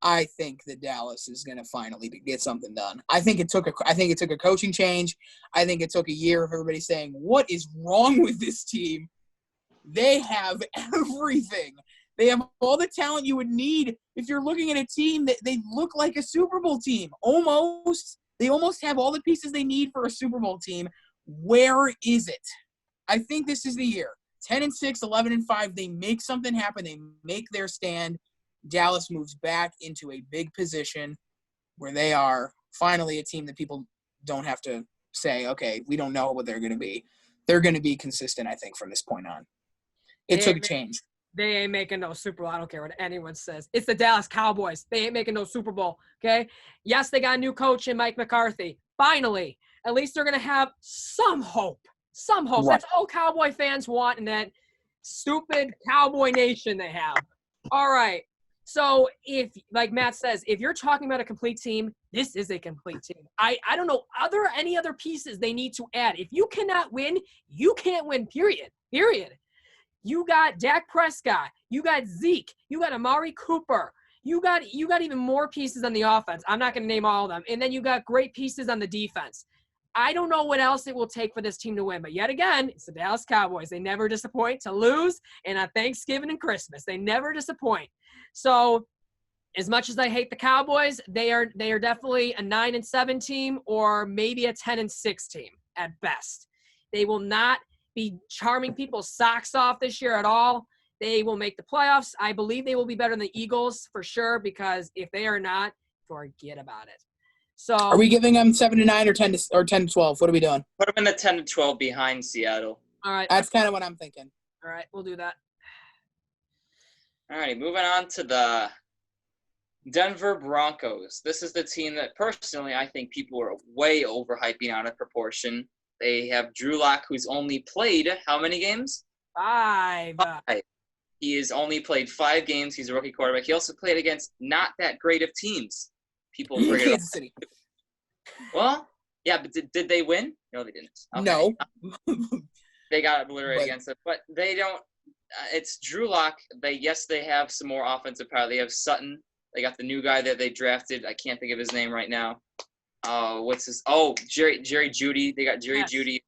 I think that Dallas is going to finally get something done. I think it took a coaching change. I think it took a year of everybody saying, what is wrong with this team? They have everything. They have all the talent you would need if you're looking at a team that they look like a Super Bowl team. Almost. They almost have all the pieces they need for a Super Bowl team. Where is it? I think this is the year. 10-6, 11-5. They make something happen. They make their stand. Dallas moves back into a big position where they are finally a team that people don't have to say, okay, we don't know what they're going to be. They're going to be consistent, I think, from this point on. It took a change. They ain't making no Super Bowl. I don't care what anyone says. It's the Dallas Cowboys. They ain't making no Super Bowl, okay? Yes, they got a new coach in Mike McCarthy. Finally. At least they're going to have some hope. Some hope. Right. That's all Cowboy fans want in that stupid Cowboy nation they have. All right. So if, like Matt says, if you're talking about a complete team, this is a complete team. I don't know any other pieces they need to add. If you cannot win, you can't win, period. You got Dak Prescott. You got Zeke. You got Amari Cooper. You got even more pieces on the offense. I'm not going to name all of them. And then you got great pieces on the defense. I don't know what else it will take for this team to win. But yet again, it's the Dallas Cowboys. They never disappoint to lose. And on Thanksgiving and Christmas, they never disappoint. So as much as I hate the Cowboys, they are definitely a 9-7 team or maybe a 10-6 team at best. They will not be charming people's socks off this year at all. They will make the playoffs. I believe they will be better than the Eagles for sure, because if they are not, forget about it. So are we giving them 7-9 or 10-12? What are we doing? Put them in the 10-12 behind Seattle. all right. That's kind of what I'm thinking. All right, we'll do that. All right, moving on to the Denver Broncos. This is the team that personally I think people are way overhyping out of proportion. They have Drew Lock, who's only played how many games? 5. 5. He has only played 5 games. He's a rookie quarterback. He also played against not that great of teams. People forget Kansas City. Well, yeah, but did they win? No, they didn't. Okay. No. They got obliterated against it, but they don't. It's Drew Lock. They have some more offensive power. They have Sutton. They got the new guy that they drafted. I can't think of his name right now. Jerry Jeudy. They got Jerry Jeudy,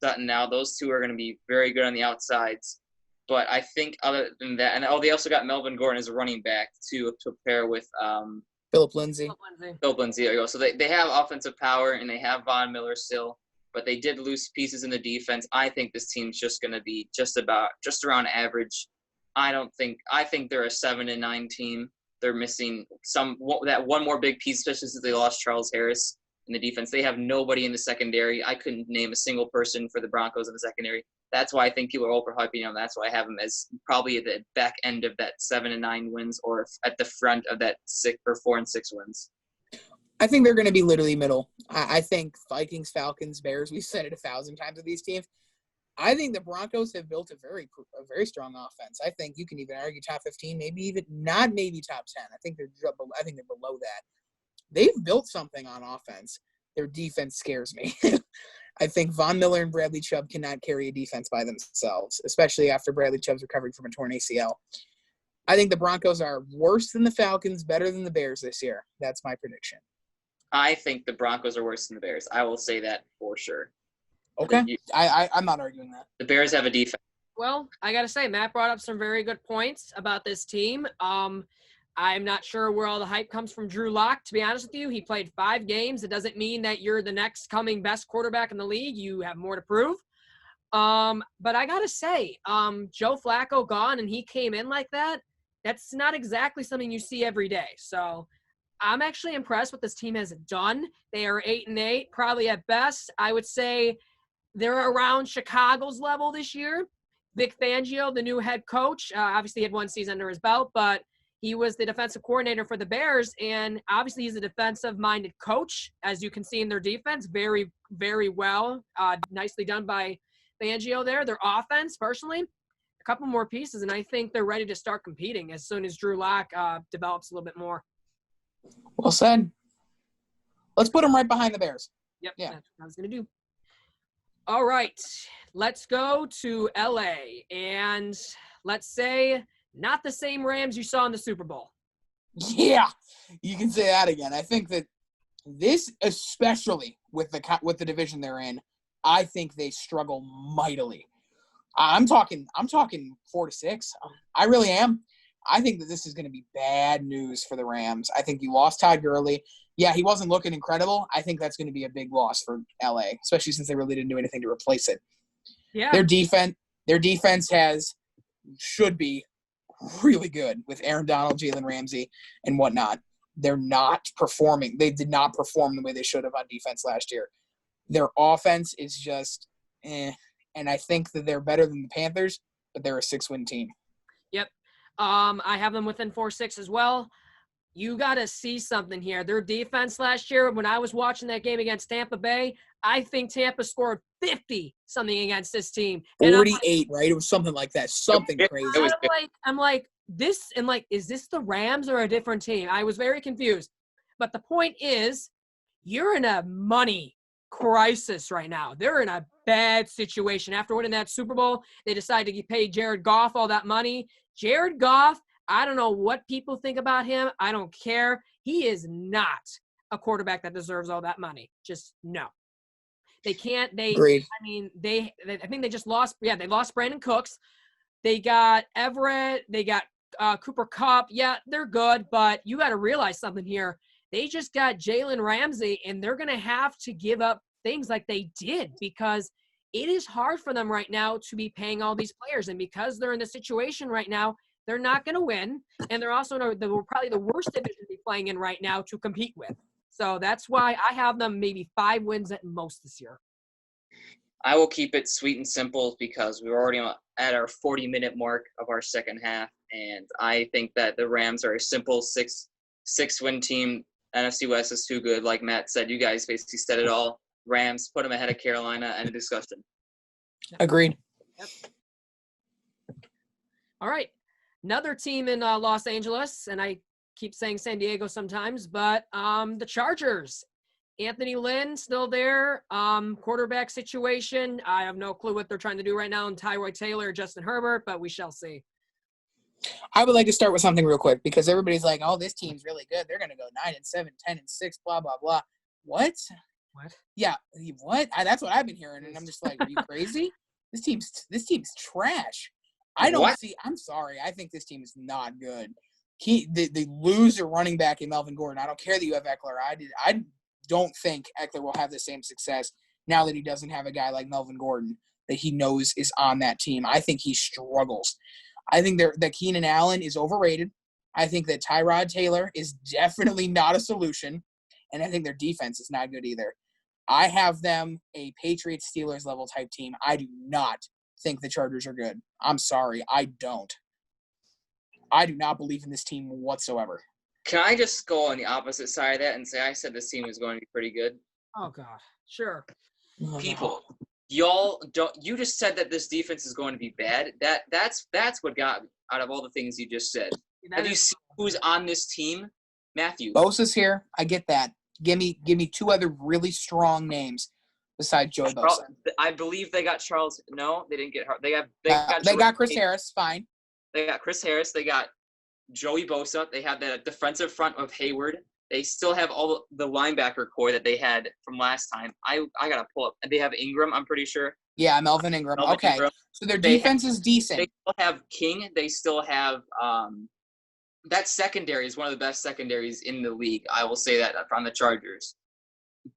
Sutton now. Those two are going to be very good on the outsides. But I think other than that, and they also got Melvin Gordon as a running back to pair with Philip Lindsay. Philip Lindsay, there you go. So they have offensive power, and they have Von Miller still, but they did lose pieces in the defense. I think this team's just going to be just around average. I think they're a 7-9 team. They're missing that one more big piece, especially since they lost Charles Harris in the defense. They have nobody in the secondary. I couldn't name a single person for the Broncos in the secondary. That's why I think people are overhyping them. That's why I have them as probably at the back end of that 7-9 wins, or at the front of that 4-6 wins. I think they're going to be literally middle. I think Vikings, Falcons, Bears, we've said it 1,000 times with these teams. I think the Broncos have built a very strong offense. I think you can even argue top 15, maybe top 10. I think they're below that. They've built something on offense. Their defense scares me. I think Von Miller and Bradley Chubb cannot carry a defense by themselves, especially after Bradley Chubb's recovering from a torn ACL. I think the Broncos are worse than the Falcons, better than the Bears this year. That's my prediction. I think the Broncos are worse than the Bears. I will say that for sure. Okay. I'm not arguing that. The Bears have a defense. Well, I got to say, Matt brought up some very good points about this team. I'm not sure where all the hype comes from Drew Lock, to be honest with you. He played 5 games. It doesn't mean that you're the next coming best quarterback in the league. You have more to prove. But I got to say, Joe Flacco gone and he came in like that, that's not exactly something you see every day. So I'm actually impressed what this team has done. They are 8-8, probably at best. I would say they're around Chicago's level this year. Vic Fangio, the new head coach, obviously had 1 season under his belt, but he was the defensive coordinator for the Bears, and obviously he's a defensive-minded coach, as you can see in their defense. Very, very well. Nicely done by Fangio there. Their offense, personally, a couple more pieces, and I think they're ready to start competing as soon as Drew Lock develops a little bit more. Well said. Let's put them right behind the Bears. Yep, yeah. That's what I was going to do. All right, let's go to L.A., and let's say not the same Rams you saw in the Super Bowl. Yeah, you can say that again. I think that this, especially with the division they're in, I think they struggle mightily. I'm talking 4-6. I really am. I think that this is going to be bad news for the Rams. I think you lost Todd Gurley. Yeah, he wasn't looking incredible. I think that's going to be a big loss for LA, especially since they really didn't do anything to replace it. Yeah. Their defense should be really good with Aaron Donald, Jalen Ramsey, and whatnot. They're not performing. They did not perform the way they should have on defense last year. Their offense is just and I think that they're better than the Panthers, but they're a 6-win team. Yep. I have them within 4-6 as well. You got to see something here. Their defense last year, when I was watching that game against Tampa Bay, I think Tampa scored 50-something against this team. 48, right? It was something like that. Something crazy. I'm like, is this the Rams or a different team? I was very confused. But the point is, you're in a money crisis right now. They're in a bad situation. After winning that Super Bowl, they decided to pay Jared Goff all that money. Jared Goff, I don't know what people think about him. I don't care. He is not a quarterback that deserves all that money. Just no. They can't. Agreed. I think they just lost. Yeah, they lost Brandon Cooks. They got Everett. They got Cooper Kupp, yeah, they're good, but you got to realize something here. They just got Jalen Ramsey, and they're going to have to give up things like they did because it is hard for them right now to be paying all these players. And because they're in the situation right now, they're not going to win. And they're also probably the worst division to be playing in right now to compete with. So that's why I have them maybe 5 wins at most this year. I will keep it sweet and simple because we're already at our 40-minute mark of our second half. And I think that the Rams are a simple six-win team. NFC West is too good. Like Matt said, you guys basically said it all. Rams, put them ahead of Carolina, and a discussion. Agreed. Yep. All right. Another team in Los Angeles, and I keep saying San Diego sometimes, but the Chargers. Anthony Lynn still there. Quarterback situation. I have no clue what they're trying to do right now in Tyrod Taylor or Justin Herbert, but we shall see. I would like to start with something real quick because everybody's like, oh, this team's really good. They're going to go 9-7, 10-6, blah, blah, blah. What? Yeah, what? That's what I've been hearing, and I'm just like, are you crazy? This team's trash. I don't see – I'm sorry. I think this team is not good. They lose a running back in Melvin Gordon. I don't care that you have Eckler. I don't think Eckler will have the same success now that he doesn't have a guy like Melvin Gordon that he knows is on that team. I think he struggles. I think that Keenan Allen is overrated. I think that Tyrod Taylor is definitely not a solution, and I think their defense is not good either. I have them a Patriots-Steelers level type team. I do not think the Chargers are good. I'm sorry. I don't. I do not believe in this team whatsoever. Can I just go on the opposite side of that and say I said this team was going to be pretty good? Oh, God. Sure. People, y'all don't – you just said that this defense is going to be bad. That's what got me out of all the things you just said. Have you seen who's on this team? Matthew. Bosa's here. I get that. Give me 2 other really strong names besides Joey Bosa. I believe they got Charles. No, they didn't get – they got Chris Harris. Fine. They got Chris Harris. They got Joey Bosa. They have that defensive front of Hayward. They still have all the linebacker core that they had from last time. I got to pull up. They have Ingram, I'm pretty sure. Yeah, Melvin Ingram. Okay. Ingram. So their defense is decent. They still have King. They still have that secondary is one of the best secondaries in the league. I will say that from the Chargers.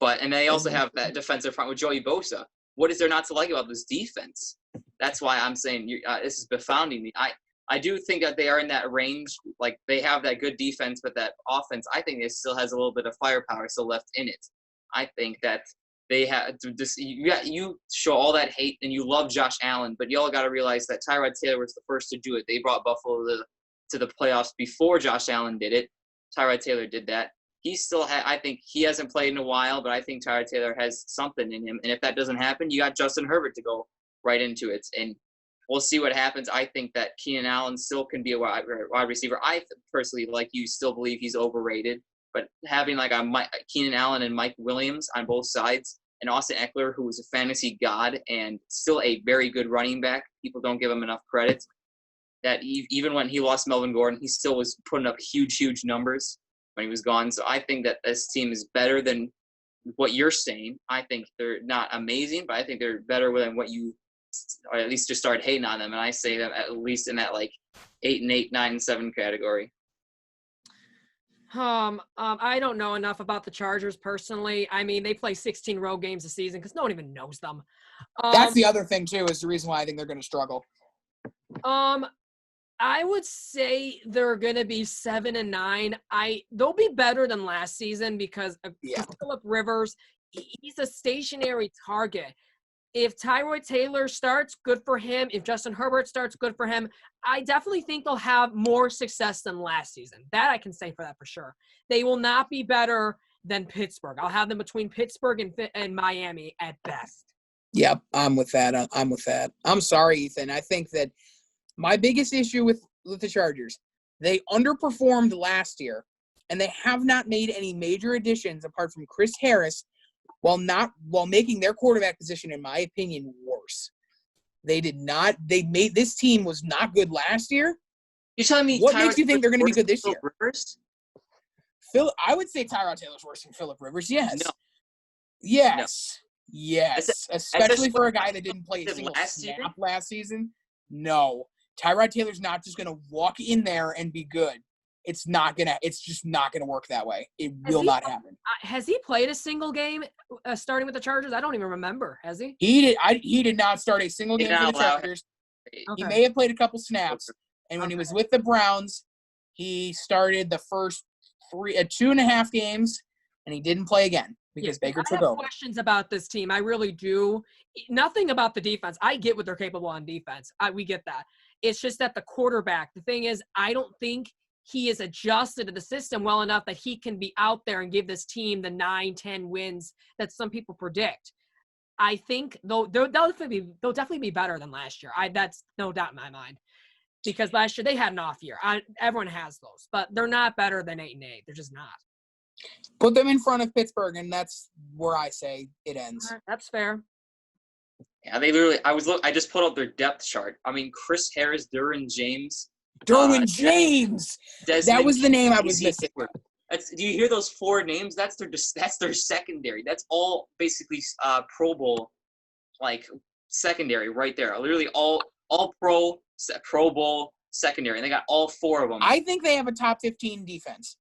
And they also have that defensive front with Joey Bosa. What is there not to like about this defense? That's why I'm saying this is befounding me. I do think that they are in that range. Like, they have that good defense, but that offense, I think it still has a little bit of firepower still left in it. I think that they have – you show all that hate and you love Josh Allen, but you all got to realize that Tyrod Taylor was the first to do it. They brought Buffalo to the playoffs before Josh Allen did it. Tyrod Taylor did that. He still I think he hasn't played in a while, but I think Tyrod Taylor has something in him. And if that doesn't happen, you got Justin Herbert to go right into it. And we'll see what happens. I think that Keenan Allen still can be a wide receiver. I personally, like you, still believe he's overrated. But having like Keenan Allen and Mike Williams on both sides, and Austin Eckler, who was a fantasy god and still a very good running back, people don't give him enough credit. That even when he lost Melvin Gordon, he still was putting up huge, huge numbers when he was gone. So I think that this team is better than what you're saying. I think they're not amazing, but I think they're better than what you – or at least just started hating on them, and I say them at least in that like 8-8, 9-7 category. I don't know enough about the Chargers personally. I mean, they play 16 road games a season because no one even knows them. That's the other thing too, is the reason why I think they're going to struggle. I would say they're going to be 7-9. They'll be better than last season because of Phillip Rivers. He's a stationary target. If Tyrod Taylor starts, good for him. If Justin Herbert starts, good for him. I definitely think they'll have more success than last season. That I can say for that for sure. They will not be better than Pittsburgh. I'll have them between Pittsburgh and Miami at best. Yep, I'm with that. I'm sorry, Ethan. I think that my biggest issue with the Chargers, they underperformed last year, and they have not made any major additions apart from Chris Harris, while making their quarterback position, in my opinion, worse. They did not. They made this team was not good last year. You're telling me what makes you think they're going to be good this year? Rivers? I would say Tyrod Taylor's worse than Phillip Rivers. Yes. No. Yes. No. Yes. Especially for a guy that didn't play a single snap last season. No. Tyrod Taylor's not just going to walk in there and be good. It's just not going to work that way. It will not happen. Has he played a single game starting with the Chargers? I don't even remember. Has he? He did not start a single game for the Chargers. Okay. He may have played a couple snaps. And when he was with the Browns, he started the first 2.5 games, and he didn't play again because Baker took over. I have questions about this team. I really do. Nothing about the defense. I get what they're capable on defense. We get that. It's just that the quarterback, the thing is, I don't think he is adjusted to the system well enough that he can be out there and give this team the 9-10 wins that some people predict. I think they'll definitely be better than last year. That's no doubt in my mind. Because last year they had an off year. Everyone has those, but they're not better than 8-8. They're just not. Put them in front of Pittsburgh, and that's where I say it ends. That's fair. Yeah, they literally. I just pulled up their depth chart. I mean, Chris Harris, Derwin James. James. That was the name I was missing. Do you hear those 4 names? That's their secondary. That's all basically Pro Bowl, like secondary right there. Literally all Pro Bowl secondary, and they got all 4 of them. I think they have a top 15 defense.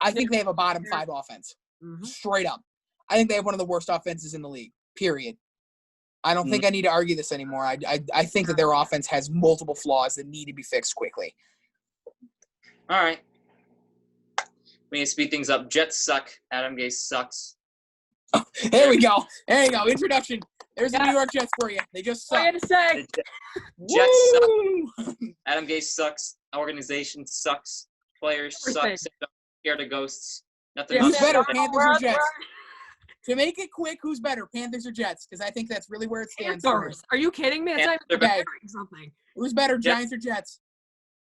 I think they have a bottom 5 offense. Mm-hmm. Straight up. I think they have one of the worst offenses in the league, period. I don't think I need to argue this anymore. I think that their offense has multiple flaws that need to be fixed quickly. All right. We need to speed things up. Jets suck. Adam Gase sucks. Oh, there we go. There you go. Introduction. There's the New York Jets for you. They just suck. What are you to say? Jets suck. Adam Gase sucks. Organization sucks. Players suck. Scared of ghosts. Nothing. Who's better, Panthers or Jets? To make it quick, who's better, Panthers or Jets? Because I think that's really where it stands. Panthers. Are you kidding me? It's okay. Something. Who's better, Giants or Jets?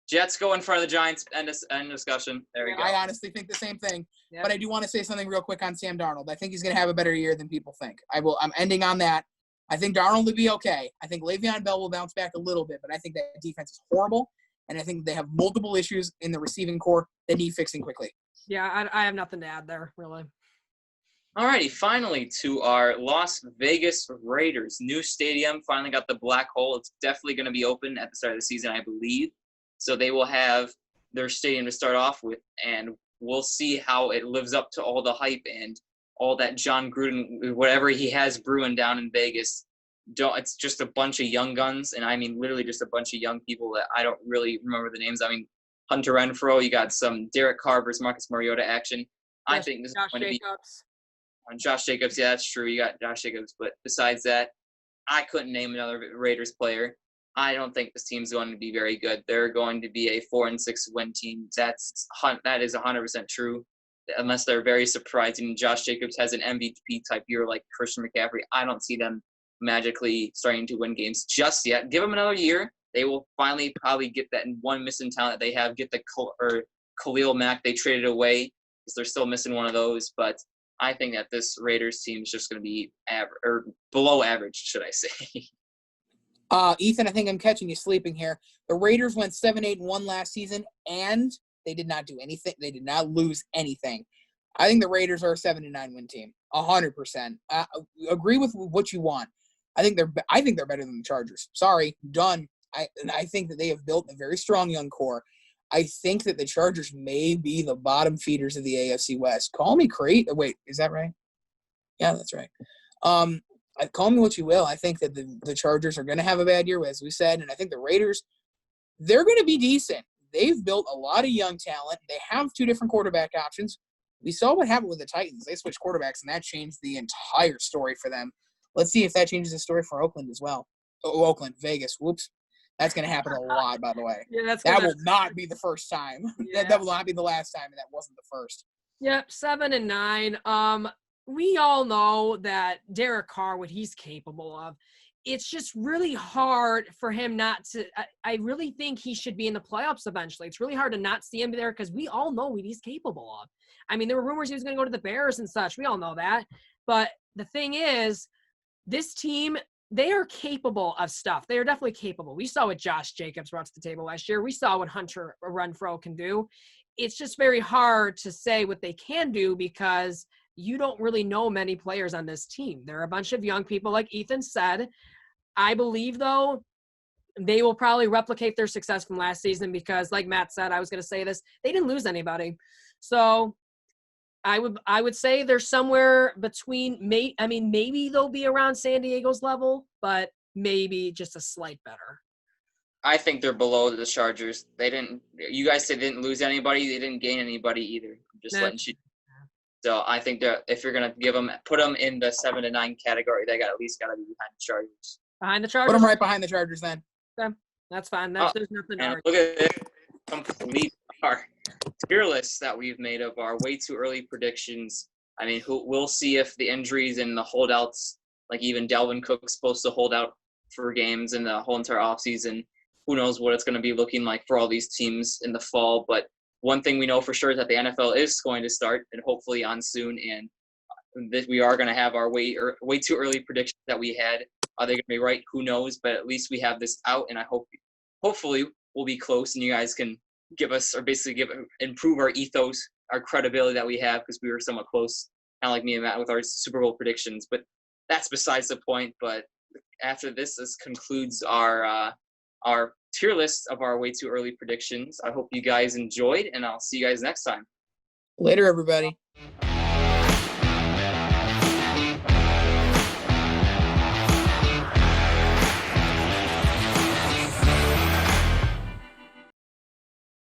Jets go in front of the Giants. End discussion. There we go. I honestly think the same thing. Yep. But I do want to say something real quick on Sam Darnold. I think he's going to have a better year than people think. I'm ending on that. I think Darnold will be okay. I think Le'Veon Bell will bounce back a little bit, but I think that defense is horrible, and I think they have multiple issues in the receiving core that need fixing quickly. Yeah, I have nothing to add there, really. All righty, finally to our Las Vegas Raiders. New stadium, finally got the black hole. It's definitely going to be open at the start of the season, I believe. So they will have their stadium to start off with, and we'll see how it lives up to all the hype and all that John Gruden, whatever he has brewing down in Vegas. It's just a bunch of young guns, and I mean literally just a bunch of young people that I don't really remember the names. I mean, Hunter Renfrow, you got some Derek Carr versus Marcus Mariota action. I think this is going to be on Josh Jacobs. Yeah, that's true. You got Josh Jacobs, but besides that, I couldn't name another Raiders player. I don't think this team's going to be very good. They're going to be a 4-6 win team. That is 100% true. Unless they're very surprising. Josh Jacobs has an MVP type year like Christian McCaffrey. I don't see them magically starting to win games just yet. Give them another year. They will finally probably get that one missing talent that they have. Get the Khalil Mack they traded away because they're still missing one of those. But I think that this Raiders team is just going to be below average, should I say. Ethan, I think I'm catching you sleeping here. The Raiders went 7-8-1 last season, and they did not do anything. They did not lose anything. I think the Raiders are a 7-9 win team, 100%. Agree with what you want. I think they're better than the Chargers. Sorry, done. I think that they have built a very strong young core. I think that the Chargers may be the bottom feeders of the AFC West. Call me crazy. Wait, is that right? Yeah, that's right. Call me what you will. I think that the Chargers are going to have a bad year, as we said, and I think the Raiders, they're going to be decent. They've built a lot of young talent. They have 2 different quarterback options. We saw what happened with the Titans. They switched quarterbacks, and that changed the entire story for them. Let's see if that changes the story for Oakland as well. Oakland, Vegas. Whoops. That's going to happen a lot, by the way. Yeah, that will not be the first time. Yeah. That will not be the last time, and that wasn't the first. Yep, 7-9. We all know that Derek Carr, what he's capable of. It's just really hard for him not to – I really think he should be in the playoffs eventually. It's really hard to not see him there because we all know what he's capable of. I mean, there were rumors he was going to go to the Bears and such. We all know that. But the thing is, this team – they are capable of stuff. They are definitely capable. We saw what Josh Jacobs brought to the table last year. We saw what Hunter Renfrow can do. It's just very hard to say what they can do because you don't really know many players on this team. There are a bunch of young people, like Ethan said. I believe, though, they will probably replicate their success from last season because, like Matt said, I was going to say this, they didn't lose anybody. So I would say they're somewhere between maybe they'll be around San Diego's level, but maybe just a slight better. I think they're below the Chargers. You guys said they didn't lose anybody. They didn't gain anybody either. I'm just letting you. So I think that if you're going to put them in the 7 to 9 category, they at least got to be behind the Chargers. Behind the Chargers? Put them right behind the Chargers then. Okay. That's fine. There's nothing to argue. Look at this. Complete our tier list that we've made of our way too early predictions. I mean, we'll see if the injuries and the holdouts, like even Dalvin Cook's supposed to hold out for games in the whole entire offseason. Who knows what it's going to be looking like for all these teams in the fall. But one thing we know for sure is that the NFL is going to start, and hopefully on soon. And we are going to have our way too early predictions that we had. Are they going to be right? Who knows? But at least we have this out, and hopefully we'll be close, and you guys can improve our ethos, our credibility that we have, because we were somewhat close, kind of like me and Matt with our Super Bowl predictions. But that's besides the point. But after this concludes our tier list of our way too early predictions. I hope you guys enjoyed, and I'll see you guys next time. Later, everybody.